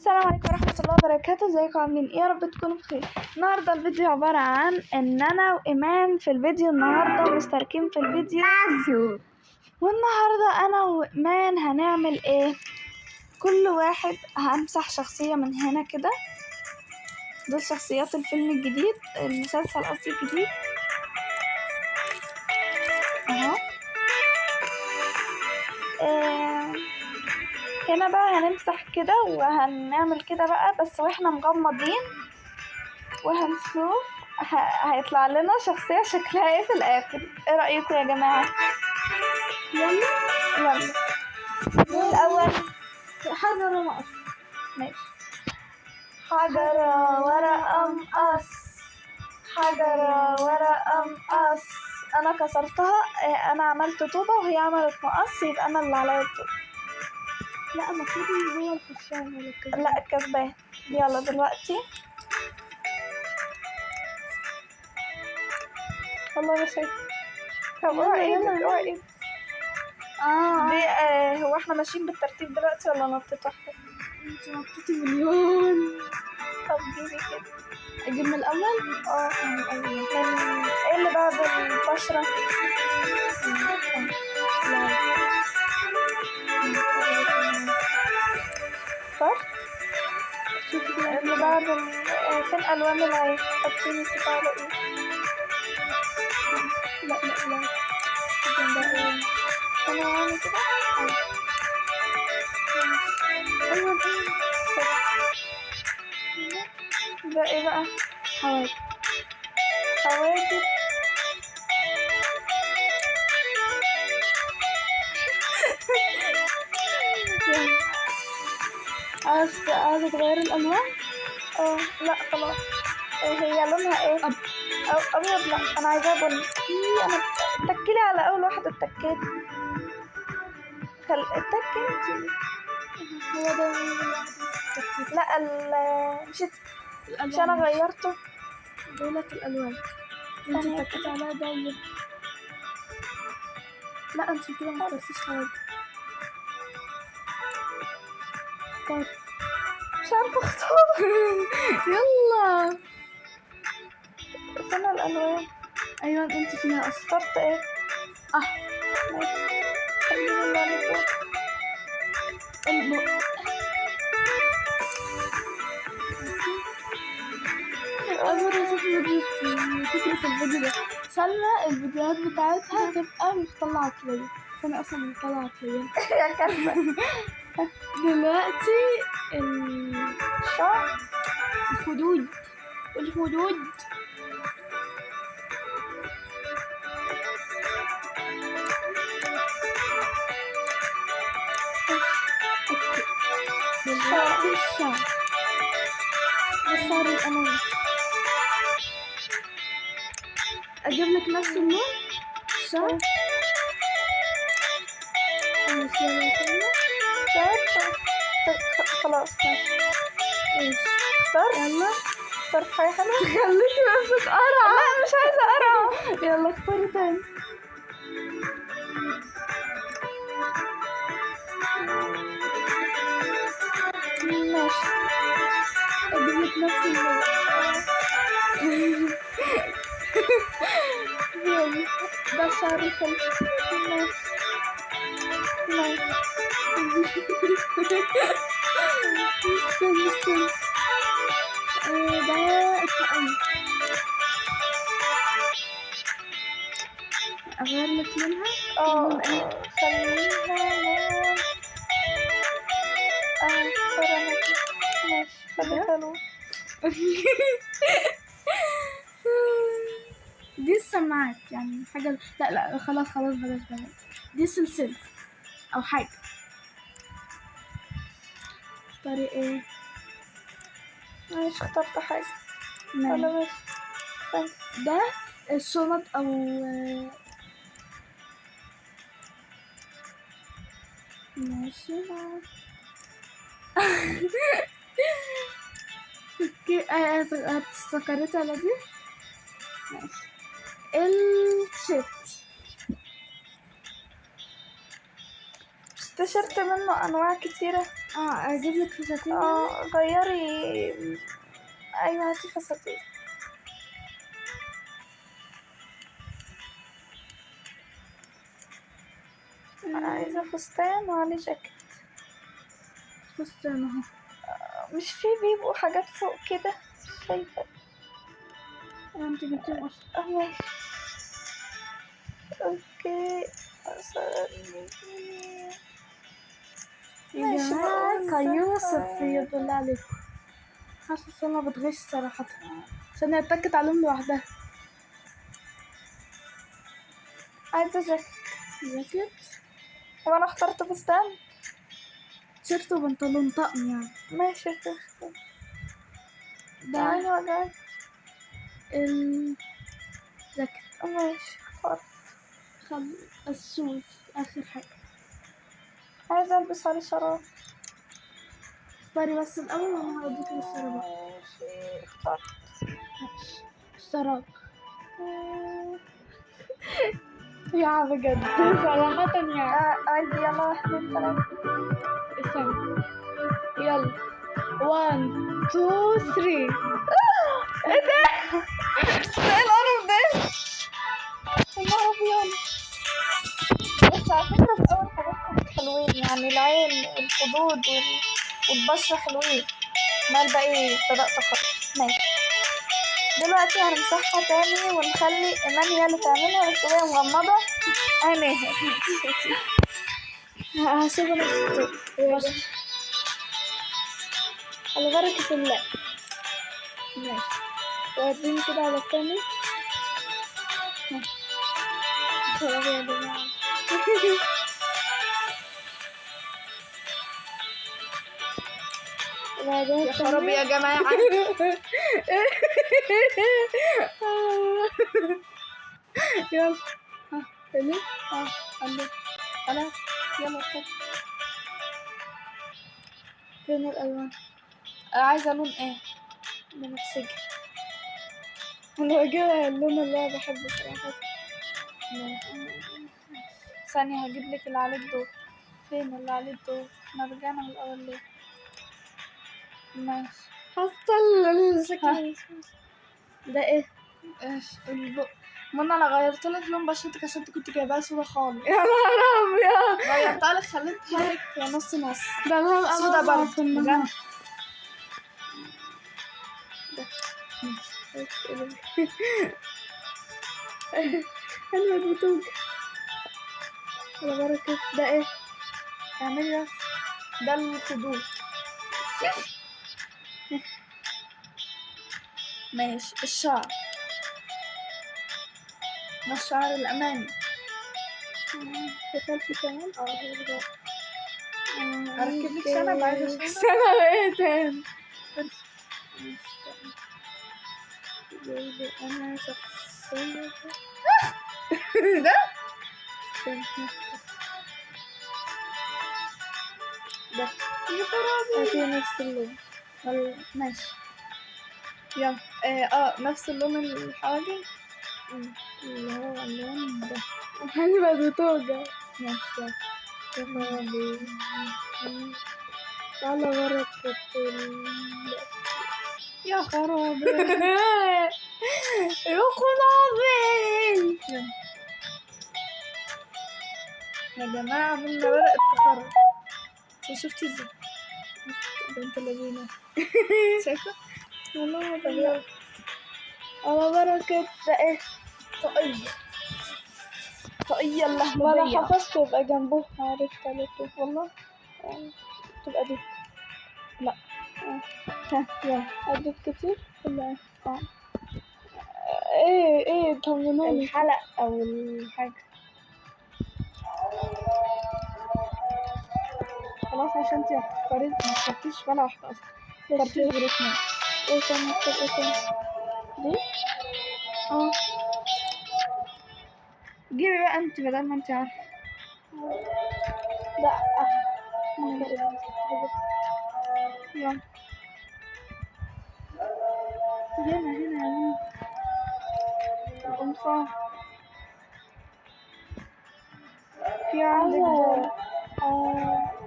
السلام عليكم ورحمة الله وبركاته. ازيكم عاملين ايه؟ يا رب تكونوا بخير. النهاردة الفيديو عبارة عن ان انا وايمان في الفيديو النهاردة مشتركين في الفيديو، والنهاردة انا وايمان هنعمل ايه؟ كل واحد همسح شخصية من هنا كده. دول شخصيات الفيلم الجديد، المسلسل قصدي الجديد اهو. هنا بقى هنمسح كده وهنعمل كده بقى بس واحنا مغمضين، وهنشوف هيطلع لنا شخصية شكلها ايه في الاخر. ايه رأيكم يا جماعة؟ يلا الاول حجر مقص. ماشي. حجر ورقة مقص، حجر ورقة مقص. انا كسرتها، انا عملت طوبة وهي عملت مقص، يبقى انا اللي عليا الطوبة. لا المفروض ان هو الخسران ولا الكسبان. لا الكسبان. يلا دلوقتي والله ما شايف. طب اوعى ايدك اوعى ايدك. دي هو احنا ماشيين بالترتيب دلوقتي ولا نطيت واحدة؟ انت نطيتي مليون. طب جيبي كده. اجيب من الاول. من الاول. من ايه اللي بعد البشرة؟ اخترت. شوفي كده اللي بعد فين الوان العين؟ حاطين تفاعلوا ايه؟ لا ده ايه؟ انا عامل كده. ايوه ده ايه بقى؟ حواجب. حواجب. عايزة تغير الالوان؟ لا خلاص. هي لونها ايه؟ أو ابيض. لا انا عايزاها بني. انا اتكلي على اول واحدة اتكيت. اتكي انتي. هو ده لا مش الالوان. انا غيرته. دولت الالوان. انت ثانية اتكيتي كده. عليها ده. لا انت كده ما اخترتيش حواجب. اختار. مش عارفة اختار. يلا. فين الالوان؟ ايوه انت فيها اصلا. اخترت ايه؟ ماشي. خليني اللي على فوق. أول أشوف فكرة الفيديو ده. سلمى الفيديوهات بتاعتها تبقى مطلعة عقلية، فأنا أصلا مطلعة عقلية. يا كلبة. دلوقتي الشعر. الخدود. دلوقتي الشعر. ده الشعر الأمامي. أجيب لك نفس اللون الشعر. ماشي يلا سلمى. مش عارفة. خلاص ماشي. اخترت. يلا اخترت حاجة حلوة. خليكي بس تقرع. لا مش عايزة أقرأ. يلا اختاري تاني. ماشي. اجيب لك نفس اللون. يلا ده الشعر الحلو. استنى. ده الطاقية. اغير لك لونها. لون ايه؟ خليها لون. اختار انا كده. ماشي خليتها لون. دي السماعات يعني حاجة. لا خلاص بلاش. دي سلسلة او حاجة. اختاري ايه؟ ماشي اخترت حاجة. ولا ماشي. ماشي. ده الشنط او ماشي. اوكي استقريت على دي. ماشي. التيشيرت. التيشيرت منه انواع كتيرة. اجيب لك فساتين. غيري. ايوه هاتي فساتين. عايزة فستان وعليه جاكيت. فستان اهو. مش في بيبقوا حاجات فوق كده؟ مش شايفة. انت جبتيهم اصلا. ماشي. اوكي. يا ماشي جماعة بقول كيوسف يد الله عليكم. حاسة انا بتغش صراحة عشان هي اتكت عليهم لوحدها. عايزة جاكيت. جاكيت وانا اخترت فستان. تيشيرت وبنطلون طقم يعني. ماشي فستان. ده ايوه الجاكيت. ماشي اخترت. الشوز اخر حاجة. عايزة البس عليه شراب. اختاري بس الاول وانا هوديكي للشراب. ماشي اخترت. ماشي. الشراب. يا بجد صراحة يعني. عادي يلا 1 2 3. استنى. يلا 1 2 3. ايه ده؟ ده ايه القرف ده؟ يا نهار ابيض. بس على فكرة في أول حاجات كانت حلوين يعني العين والخدود والبشرة حلوين. ما الباقي بدأت أخرج. ماشي. دلوقتي هنمسحها تاني ونخلي إيمان هي اللي تعملها بس وهي مغمضة عينيها. هسيبها نفس على بركة الله. ماشي. واديني كده على التاني. خلاص يا جماعة. يا خرابي يا جماعة. يلا اللي قلب. أنا يلا طب. فين الألوان؟ عايزة لون إيه؟ بنفسجي. أنا بجيبها اللون اللي أنا بحبه صراحة. ثانية هجيب لك اللي عليه الضوء. فين اللي عليه الضوء؟ احنا رجعنا من الأول ليه؟ ماشي. حاسة الشكل ده ايه؟ ايش البق. منى انا غيرت لك لون بشرتك عشان انت كنت جايباها سودا خالص. يا نهار أبيض. غيرتها لك خليتها لك نص نص. ده لون سودا برضه في النهار. بجد. حلوة بتوجع. على بركة. ده ايه؟ اعملي بس. ده الخدود. ماشي. الشعر. ده الشعر الأمامي. في خلفي كمان. اركب لك شنب. عايزة شنب. شنب ايه تاني؟ انا شخصية ده ده يا خرابي. هاتي نفس اللون. ماشي. يلا نفس اللون الحواجب اللي هو اللون ده. هاني بقت بتوجع. ماشي يا خرابي. على بركة يا خرابي. يا خرابي. يا جماعة منا بدأت تخرج. شفتي ازاي؟ بنت اللذينة. شايفة؟ والله طب يلا. على بركة ده ايه؟ طاقية. طاقية ولا اللهلبية. حفظت يبقى جنبه. عرفت على طول والله. تبقى دي. لا. ها يلا. عدت كتير ولا ايه طمنوني. الحلق أو الحاجة. خلاص عشان انتي ما اخترتيش ولا واحدة أصلا. اخترتيش غير 2. ايه تاني اكتب ايه تاني؟ دي؟ جيبي بقى انتي بدل ما انتي عارفة. لا يلا. هنا يا مين. القمصان. في عندك دول.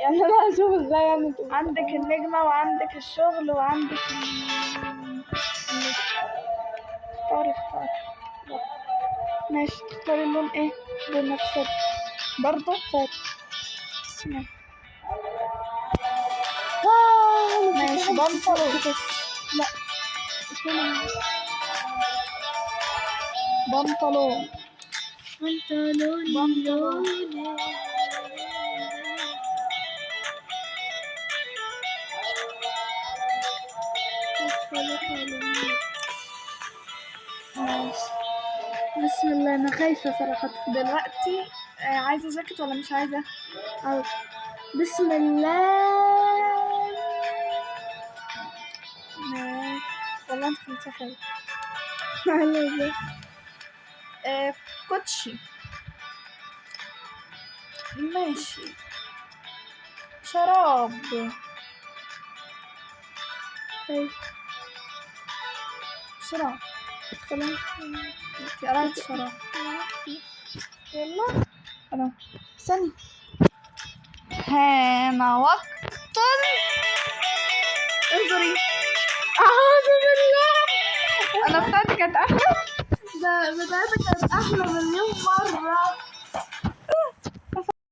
يعني انا هشوف ازاي يعني تبقى. عندك النجمة وعندك الشغل وعندك اختاري. ماشي، تختاري اللون ايه؟ بنفسك برضه فات. ماشي بنطلون. لا بنطلون. ماشي بسم الله، انا خايفة صراحة دلوقتي. عايزة جاكيت ولا مش عايزة؟ عاوز. بسم الله. والله انت خليتها حلو. معلش. كوتشي. ماشي. شراب. بسرعة. خلاص انت قرأت شراب. يلا انا استني. هان وقت. انظري. أعوذ بالله. انا بتاعتي كانت احلى. ده بتاعتك كانت أحلى مليون مرة.